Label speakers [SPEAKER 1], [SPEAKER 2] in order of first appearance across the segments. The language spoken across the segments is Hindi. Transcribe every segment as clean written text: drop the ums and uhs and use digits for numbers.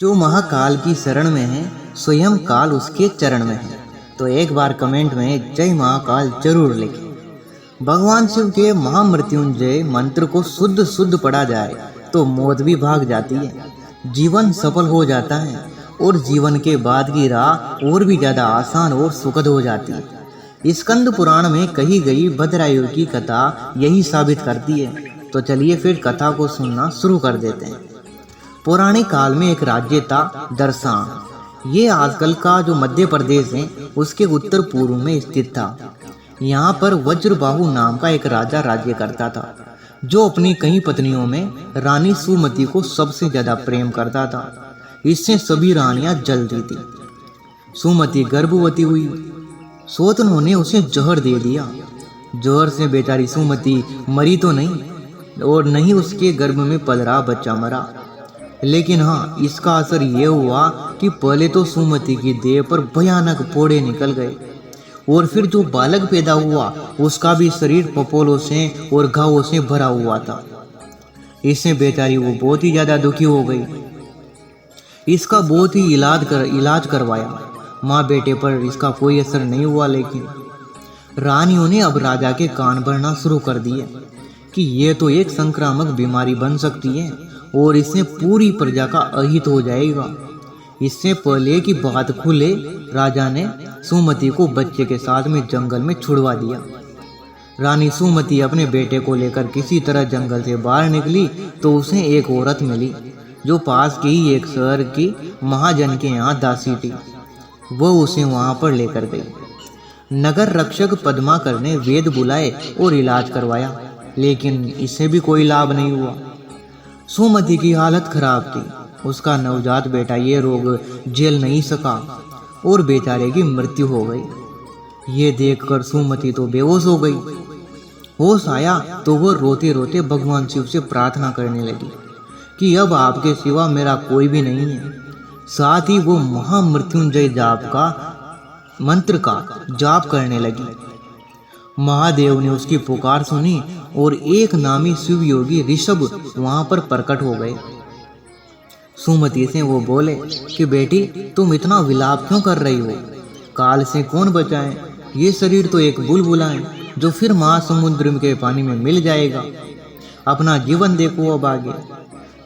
[SPEAKER 1] जो महाकाल की शरण में है स्वयं काल उसके चरण में है। तो एक बार कमेंट में जय महाकाल जरूर लिखें। भगवान शिव के महामृत्युंजय मंत्र को शुद्ध शुद्ध पढ़ा जाए तो मौत भी भाग जाती है, जीवन सफल हो जाता है और जीवन के बाद की राह और भी ज्यादा आसान और सुखद हो जाती है। स्कंद पुराण में कही गई भद्रायु की कथा यही साबित करती है। तो चलिए फिर कथा को सुनना शुरू कर देते हैं। पौराणिक काल में एक राज्य था दर्शान। ये आजकल का जो मध्य प्रदेश है उसके उत्तर पूर्व में स्थित था। यहाँ पर वज्रबाहु नाम का एक राजा राज्य करता था, जो अपनी कई पत्नियों में रानी सुमति को सबसे ज्यादा प्रेम करता था। इससे सभी रानियां जलती थी। सुमति गर्भवती हुई, सोतनों ने उसे जहर दे दिया। जहर से बेचारी सुमति मरी तो नहीं और नहीं उसके गर्भ में पल रहा बच्चा मरा। लेकिन हाँ, इसका असर ये हुआ कि पहले तो सुमति की देह पर भयानक फोड़े निकल गए और फिर जो बालक पैदा हुआ उसका भी शरीर पपोलों से और घावों से भरा हुआ था। इससे बेचारी वो बहुत ही ज्यादा दुखी हो गई। इसका बहुत ही इलाज करवाया, माँ बेटे पर इसका कोई असर नहीं हुआ। लेकिन रानियों ने अब राजा के कान भरना शुरू कर दिए कि ये तो एक संक्रामक बीमारी बन सकती है और इससे पूरी प्रजा का अहित हो जाएगा। इससे पहले कि बात खुले, राजा ने सुमति को बच्चे के साथ में जंगल में छुड़वा दिया। रानी सुमति अपने बेटे को लेकर किसी तरह जंगल से बाहर निकली तो उसे एक औरत मिली जो पास के ही एक शहर की महाजन के यहाँ दासी थी। वह उसे वहां पर लेकर गई। नगर रक्षक पद्माकर ने वेद बुलाए और इलाज करवाया, लेकिन इससे भी कोई लाभ नहीं हुआ। सुमति की हालत खराब थी। उसका नवजात बेटा ये रोग झेल नहीं सका और बेचारे की मृत्यु हो गई। ये देखकर सुमति तो बेहोश हो गई। होश आया तो वह रोते रोते भगवान शिव से प्रार्थना करने लगी कि अब आपके सिवा मेरा कोई भी नहीं है। साथ ही वो महामृत्युंजय जाप का मंत्र का जाप करने लगी। महादेव ने उसकी पुकार सुनी और एक नामी शिव योगी ऋषभ वहां पर प्रकट हो गए। सुमति से वो बोले कि बेटी, तुम इतना विलाप क्यों कर रही हो? काल से कौन बचाए? ये शरीर तो एक बुलबुला है जो फिर महासमुद्र के पानी में मिल जाएगा। अपना जीवन देखो अब आगे।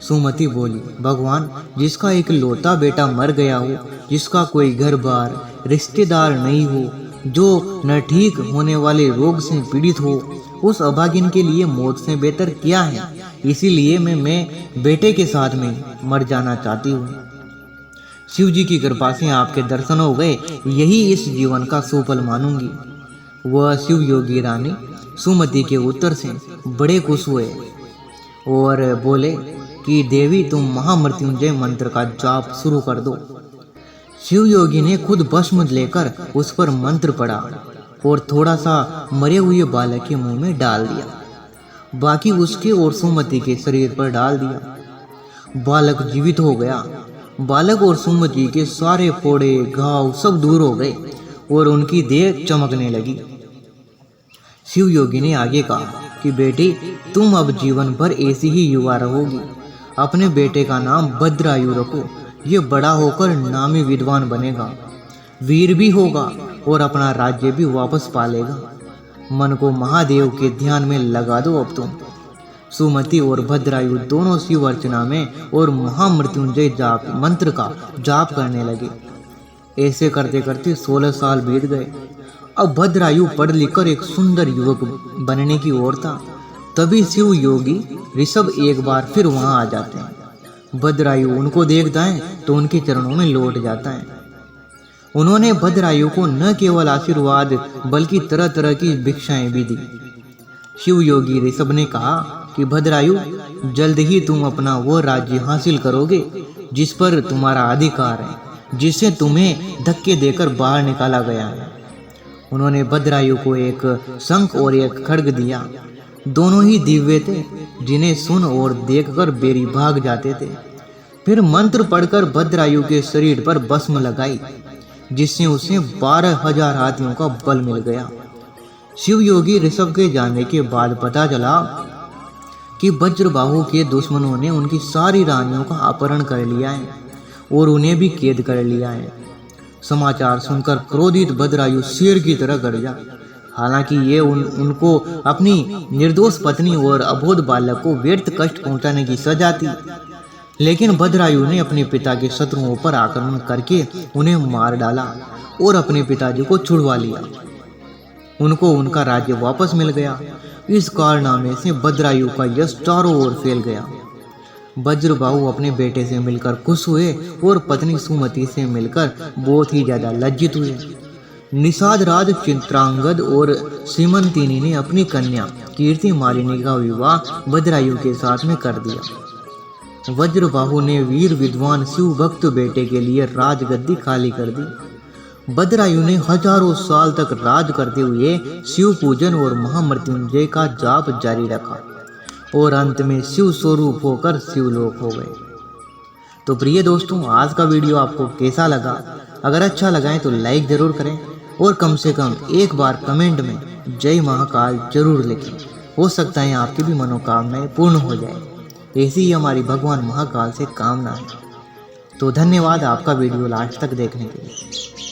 [SPEAKER 1] सुमति बोली, भगवान, जिसका एक लौता बेटा मर गया हो, जिसका कोई घर बार रिश्तेदार नहीं हो, जो न ठीक होने वाले रोग से पीड़ित हो, उस अभागिन के लिए मौत से बेहतर क्या है? इसीलिए मैं बेटे के साथ में मर जाना चाहती हूँ। शिव जी की कृपा से आपके दर्शन हो गए, यही इस जीवन का सुफल मानूंगी। वह शिव योगी रानी सुमति के उत्तर से बड़े खुश हुए और बोले कि देवी, तुम महामृत्युंजय मंत्र का जाप शुरू कर दो। शिव योगी ने खुद भस्म लेकर उस पर मंत्र पढ़ा और थोड़ा सा मरे हुए बालक के मुंह में डाल दिया। बाकी उसके और सुमति के शरीर पर डाल दिया। बालक जीवित हो गया। बालक और सुमति के सारे फोड़े घाव सब दूर हो गए और उनकी देह चमकने लगी। शिव योगी ने आगे कहा कि बेटी, तुम अब जीवन भर ऐसी ही युवा रहोगी। अपने बेटे का नाम भद्रायु रखो। ये बड़ा होकर नामी विद्वान बनेगा, वीर भी होगा और अपना राज्य भी वापस पालेगा। मन को महादेव के ध्यान में लगा दो अब तुम। सुमति और भद्रायु दोनों शिव अर्चना में और महामृत्युंजय जाप मंत्र का जाप करने लगे। ऐसे करते करते 16 साल बीत गए। अब भद्रायु पढ़ लिखकर एक सुंदर युवक बनने की ओर था। तभी शिव योगी ऋषभ एक बार फिर वहां आ जाते हैं। भद्रायु उनको देखता है तो उनके चरणों में लौट जाता है। उन्होंने भद्रायु को न केवल आशीर्वाद बल्कि तरह तरह की भिक्षाएं भी दी। शिव योगी ऋषभ ने कहा कि भद्रायु, जल्द ही तुम अपना वो राज्य हासिल करोगे जिस पर तुम्हारा अधिकार है, जिसे तुम्हें धक्के देकर बाहर निकाला गया है। उन्होंने भद्रायु को एक शंख और एक खड्ग दिया। दोनों ही दिव्य थे, जिन्हें सुन और देखकर बेरी भाग जाते थे। फिर मंत्र पढ़कर भद्रायु के शरीर पर भस्म लगाई, जिससे उसे 12,000 हाथियों का बल मिल गया। शिव योगी ऋषभ के जाने के बाद पता चला कि वज्रबाहु के दुश्मनों ने उनकी सारी रानियों का अपहरण कर लिया है और उन्हें भी कैद कर लिया है। समाचार सुनकर क्रोधित भद्रायु शेर की तरह गरजा। हालांकि ये उनको अपनी निर्दोष पत्नी और अबोध बालक को व्यर्थ कष्ट पहुंचाने की सजा थी, लेकिन भद्रायु ने अपने पिता के शत्रुओं पर आक्रमण करके उन्हें मार डाला और अपने पिताजी को छुड़वा लिया। उनको उनका राज्य वापस मिल गया। इस कारनामे से भद्रायु का यश चारों ओर फैल गया। वज्रबाहु अपने बेटे से मिलकर खुश हुए और पत्नी सुमति से मिलकर बहुत ही ज्यादा लज्जित हुए। निषाद राज चित्रांगद और सीमंतिनी ने अपनी कन्या कीर्ति मालिनी का विवाह भद्रायु के साथ में कर दिया। वज्रबाहु ने वीर विद्वान शिव भक्त बेटे के लिए राजगद्दी खाली कर दी। भद्रायु ने हजारों साल तक राज करते हुए शिव पूजन और महामृत्युंजय का जाप जारी रखा और अंत में शिव स्वरूप होकर शिवलोक हो गए। तो प्रिय दोस्तों, आज का वीडियो आपको कैसा लगा? अगर अच्छा लगा है तो लाइक जरूर करें और कम से कम एक बार कमेंट में जय महाकाल जरूर लिखें। हो सकता है आपकी भी मनोकामनाएं पूर्ण हो जाए। ऐसी ही हमारी भगवान महाकाल से कामना है। तो धन्यवाद आपका वीडियो लास्ट तक देखने के लिए।